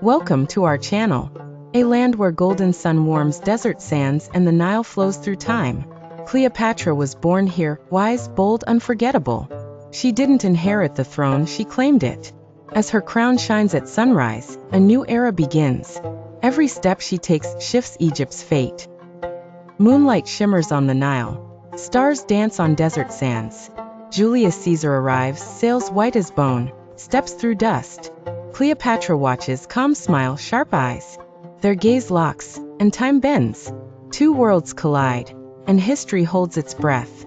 Welcome to our channel, a land where golden sun warms desert sands and the Nile flows through time. Cleopatra was born here, wise, bold, unforgettable. She didn't inherit the throne, she claimed it. As her crown shines at sunrise, a new era begins. Every step she takes shifts Egypt's fate. Moonlight shimmers on the Nile. Stars dance on desert sands. Julius Caesar arrives, sails white as bone, steps through dust. Cleopatra watches, calm smile, sharp eyes. Their gaze locks, and time bends. Two worlds collide, and history holds its breath.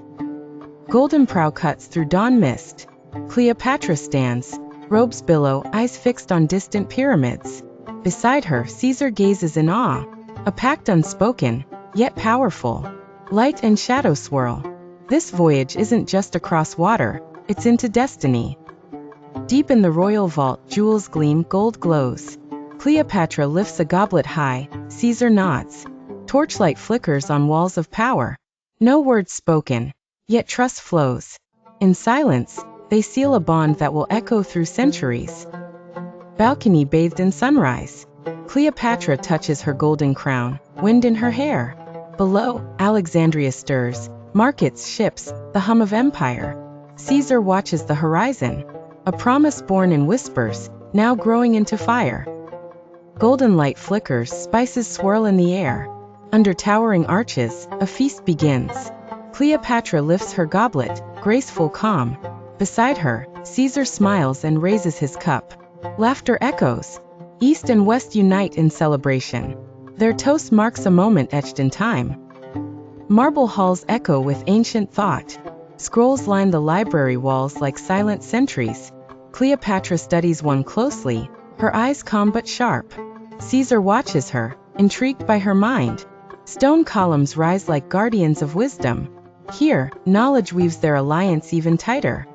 Golden prow cuts through dawn mist. Cleopatra stands, robes billow, eyes fixed on distant pyramids. Beside her, Caesar gazes in awe, a pact unspoken, yet powerful. Light and shadow swirl. This voyage isn't just across water, it's into destiny. Deep in the royal vault, jewels gleam, gold glows. Cleopatra lifts a goblet high, Caesar nods. Torchlight flickers on walls of power. No words spoken, yet trust flows. In silence, they seal a bond that will echo through centuries. Balcony bathed in sunrise. Cleopatra touches her golden crown, wind in her hair. Below, Alexandria stirs, markets, ships, the hum of empire. Caesar watches the horizon, a promise born in whispers, now growing into fire. Golden light flickers, spices swirl in the air. Under towering arches, a feast begins. Cleopatra lifts her goblet, graceful, calm. Beside her, Caesar smiles and raises his cup. Laughter echoes. East and West unite in celebration. Their toast marks a moment etched in time. Marble halls echo with ancient thought. Scrolls line the library walls like silent sentries. Cleopatra studies one closely, her eyes calm but sharp. Caesar watches her, intrigued by her mind. Stone columns rise like guardians of wisdom. Here, knowledge weaves their alliance even tighter.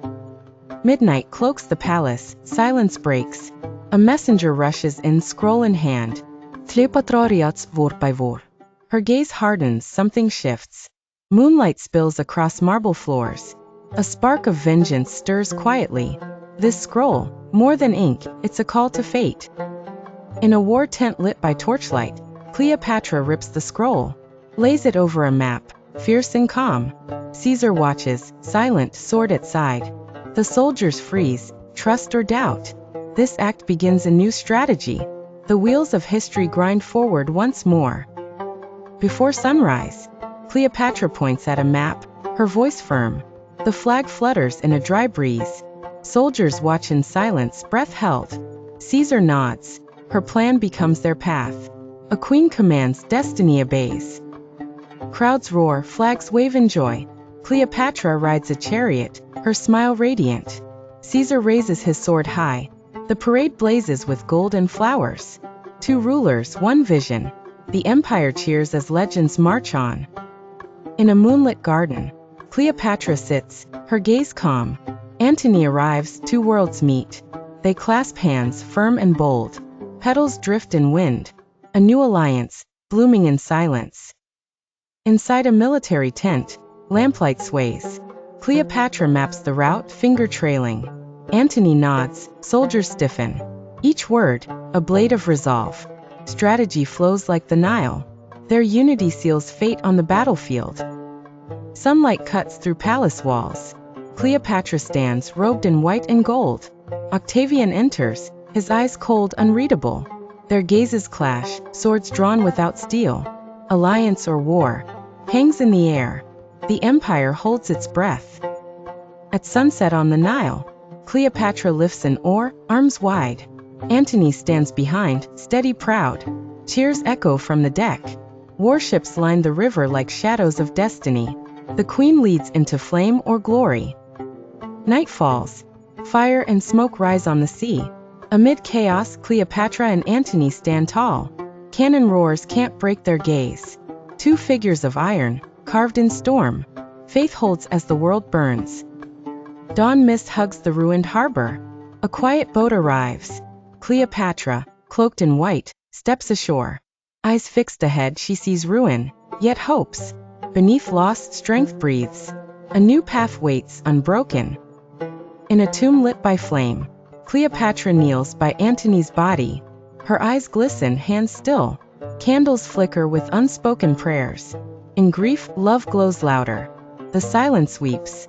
Midnight cloaks the palace, silence breaks. A messenger rushes in, scroll in hand. Cleopatra reads word by word. Her gaze hardens, something shifts. Moonlight spills across marble floors. A spark of vengeance stirs quietly. This scroll, more than ink, it's a call to fate. In a war tent lit by torchlight, Cleopatra rips the scroll, lays it over a map, fierce and calm. Caesar watches, silent, sword at side. The soldiers freeze, trust or doubt. This act begins a new strategy. The wheels of history grind forward once more. Before sunrise, Cleopatra points at a map, her voice firm. The flag flutters in a dry breeze. Soldiers watch in silence, breath held. Caesar nods. Her plan becomes their path. A queen commands, destiny obeys. Crowds roar, flags wave in joy. Cleopatra rides a chariot, her smile radiant. Caesar raises his sword high. The parade blazes with gold and flowers. Two rulers, one vision. The empire cheers as legends march on. In a moonlit garden, Cleopatra sits, her gaze calm. Antony arrives, two worlds meet. They clasp hands, firm and bold. Petals drift in wind. A new alliance, blooming in silence. Inside a military tent, lamplight sways. Cleopatra maps the route, finger trailing. Antony nods, soldiers stiffen. Each word, a blade of resolve. Strategy flows like the Nile. Their unity seals fate on the battlefield. Sunlight cuts through palace walls. Cleopatra stands, robed in white and gold. Octavian enters, his eyes cold, unreadable. Their gazes clash, swords drawn without steel. Alliance or war, hangs in the air. The empire holds its breath. At sunset on the Nile, Cleopatra lifts an oar, arms wide. Antony stands behind, steady, proud. Cheers echo from the deck. Warships line the river like shadows of destiny. The queen leads into flame or glory. Night falls. Fire and smoke rise on the sea. Amid chaos, Cleopatra and Antony stand tall. Cannon roars can't break their gaze. Two figures of iron, carved in storm. Faith holds as the world burns. Dawn mist hugs the ruined harbor. A quiet boat arrives. Cleopatra, cloaked in white, steps ashore. Eyes fixed ahead, she sees ruin, yet hopes. Beneath lost strength breathes. A new path waits, unbroken. In a tomb lit by flame, Cleopatra kneels by Antony's body. Her eyes glisten, hands still. Candles flicker with unspoken prayers. In grief, love glows louder. The silence weeps.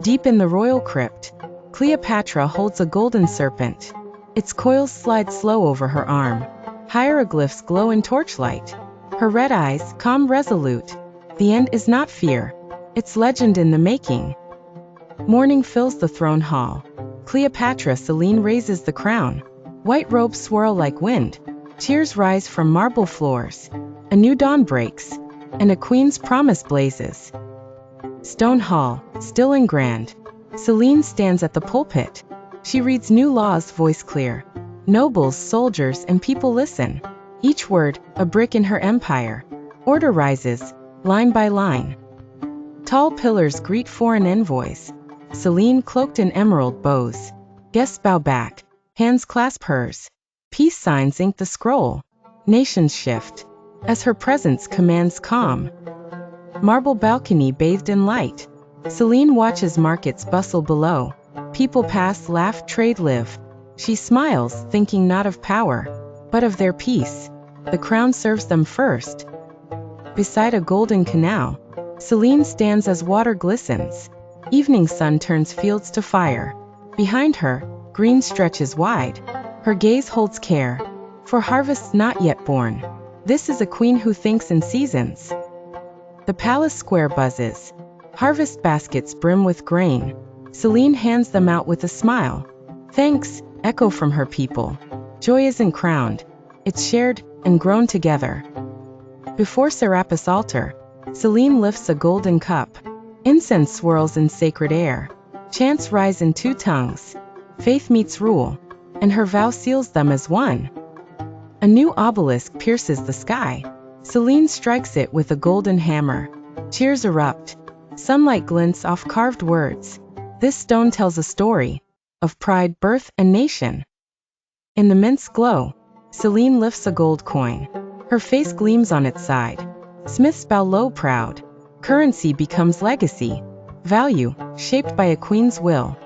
Deep in the royal crypt, Cleopatra holds a golden serpent. Its coils slide slow over her arm. Hieroglyphs glow in torchlight. Her red eyes, calm, resolute. The end is not fear. It's legend in the making. Mourning fills the throne hall. Cleopatra Selene raises the crown. White robes swirl like wind. Tears rise from marble floors. A new dawn breaks, and a queen's promise blazes. Stone Hall, still and grand. Selene stands at the pulpit. She reads new laws, voice clear. Nobles, soldiers, and people listen. Each word, a brick in her empire. Order rises, line by line. Tall pillars greet foreign envoys. Selene cloaked in emerald bows. Guests bow back, hands clasp hers. Peace signs ink the scroll. Nations shift, as her presence commands calm. Marble balcony bathed in light. Selene watches markets bustle below. People pass, laugh, trade, live. She smiles, thinking not of power, but of their peace. The crown serves them first. Beside a golden canal, Selene stands as water glistens. Evening sun turns fields to fire. Behind her, green stretches wide. Her gaze holds care, for harvests not yet born. This is a queen who thinks in seasons. The palace square buzzes. Harvest baskets brim with grain. Selene hands them out with a smile. Thanks, echo from her people. Joy isn't crowned. It's shared and grown together. Before Serapis' altar, Selene lifts a golden cup. Incense swirls in sacred air. Chants rise in two tongues. Faith meets rule, and her vow seals them as one. A new obelisk pierces the sky. Selene strikes it with a golden hammer. Cheers erupt. Sunlight glints off carved words. This stone tells a story of pride, birth, and nation. In the mint's glow, Selene lifts a gold coin. Her face gleams on its side. Smiths bow low, proud. Currency becomes legacy. Value, shaped by a queen's will.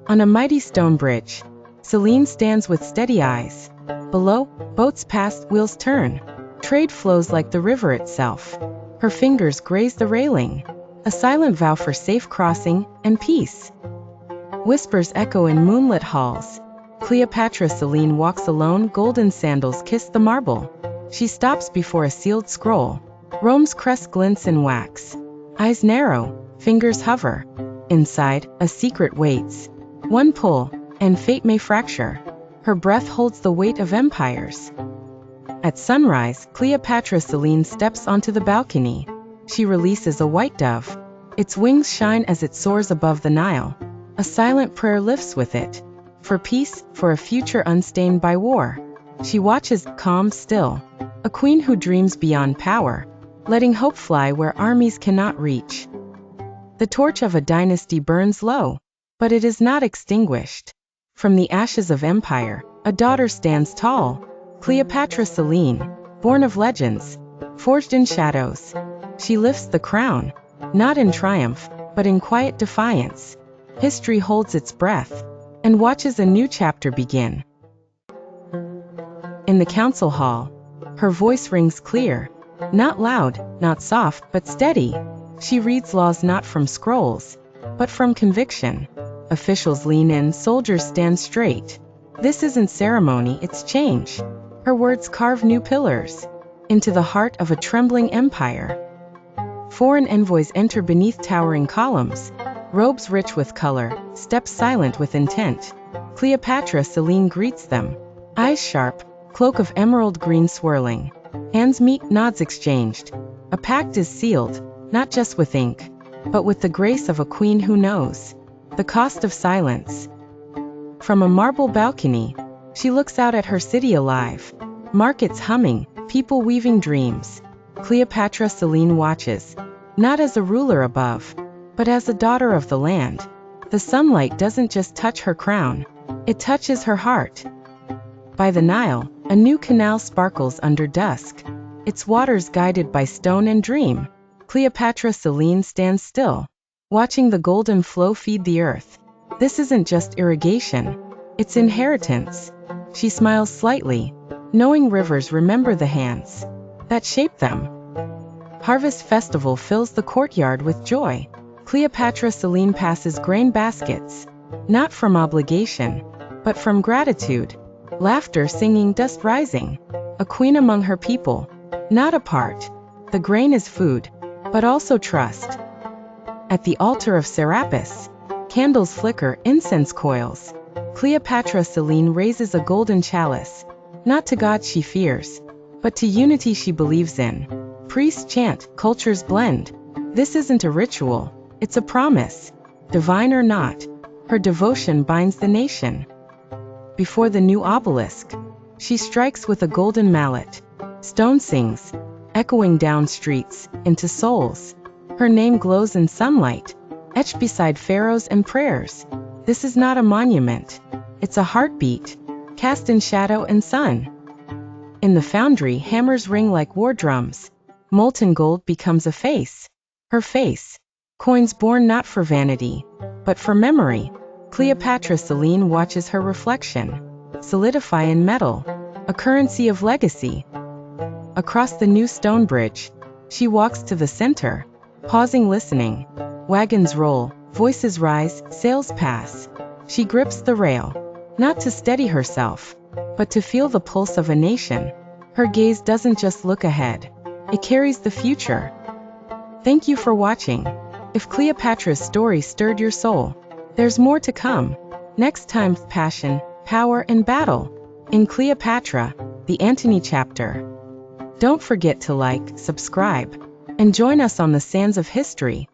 On a mighty stone bridge, Selene stands with steady eyes. Below, boats pass, wheels turn. Trade flows like the river itself. Her fingers graze the railing. A silent vow for safe crossing and peace. Whispers echo in moonlit halls. Cleopatra Selene walks alone, golden sandals kiss the marble. She stops before a sealed scroll. Rome's crest glints in wax. Eyes narrow, fingers hover. Inside, a secret waits. One pull, and fate may fracture. Her breath holds the weight of empires. At sunrise, Cleopatra Selene steps onto the balcony. She releases a white dove. Its wings shine as it soars above the Nile. A silent prayer lifts with it. For peace, for a future unstained by war. She watches, calm, still. A queen who dreams beyond power, letting hope fly where armies cannot reach. The torch of a dynasty burns low, but it is not extinguished. From the ashes of empire, a daughter stands tall. Cleopatra Selene, born of legends, forged in shadows. She lifts the crown, not in triumph, but in quiet defiance. History holds its breath, and watches a new chapter begin. In the council hall, her voice rings clear. Not loud, not soft, but steady. She reads laws not from scrolls, but from conviction. Officials lean in, soldiers stand straight. This isn't ceremony, it's change. Her words carve new pillars into the heart of a trembling empire. Foreign envoys enter beneath towering columns, robes rich with color, steps silent with intent. Cleopatra Selene greets them, eyes sharp, cloak of emerald green swirling. Hands meet, nods exchanged. A pact is sealed, not just with ink, but with the grace of a queen who knows the cost of silence. From a marble balcony, she looks out at her city alive. Markets humming, people weaving dreams. Cleopatra Selene watches, not as a ruler above, but as a daughter of the land. The sunlight doesn't just touch her crown, it touches her heart. By the Nile, a new canal sparkles under dusk, its waters guided by stone and dream. Cleopatra Selene stands still, watching the golden flow feed the earth. This isn't just irrigation, it's inheritance. She smiles slightly, knowing rivers remember the hands that shape them. Harvest festival fills the courtyard with joy. Cleopatra Selene passes grain baskets, not from obligation, but from gratitude. Laughter, singing, dust rising. A queen among her people, not apart. The grain is food, but also trust. At the altar of Serapis, candles flicker, incense coils. Cleopatra Selene raises a golden chalice, not to God she fears, but to unity she believes in. Priests chant, cultures blend. This isn't a ritual, it's a promise. Divine or not, her devotion binds the nation. Before the new obelisk, she strikes with a golden mallet. Stone sings, echoing down streets, into souls. Her name glows in sunlight, etched beside pharaohs and prayers. This is not a monument, it's a heartbeat, cast in shadow and sun. In the foundry, hammers ring like war drums. Molten gold becomes a face. Her face. Coins born not for vanity, but for memory. Cleopatra Selene watches her reflection solidify in metal, a currency of legacy. Across the new stone bridge, she walks to the center, pausing, listening. Wagons roll, voices rise, sails pass. She grips the rail, not to steady herself, but to feel the pulse of a nation. Her gaze doesn't just look ahead, it carries the future. Thank you for watching. If Cleopatra's story stirred your soul, there's more to come. Next time, passion, power, and battle. In Cleopatra, the Antony chapter. Don't forget to like, subscribe, and join us on the sands of history.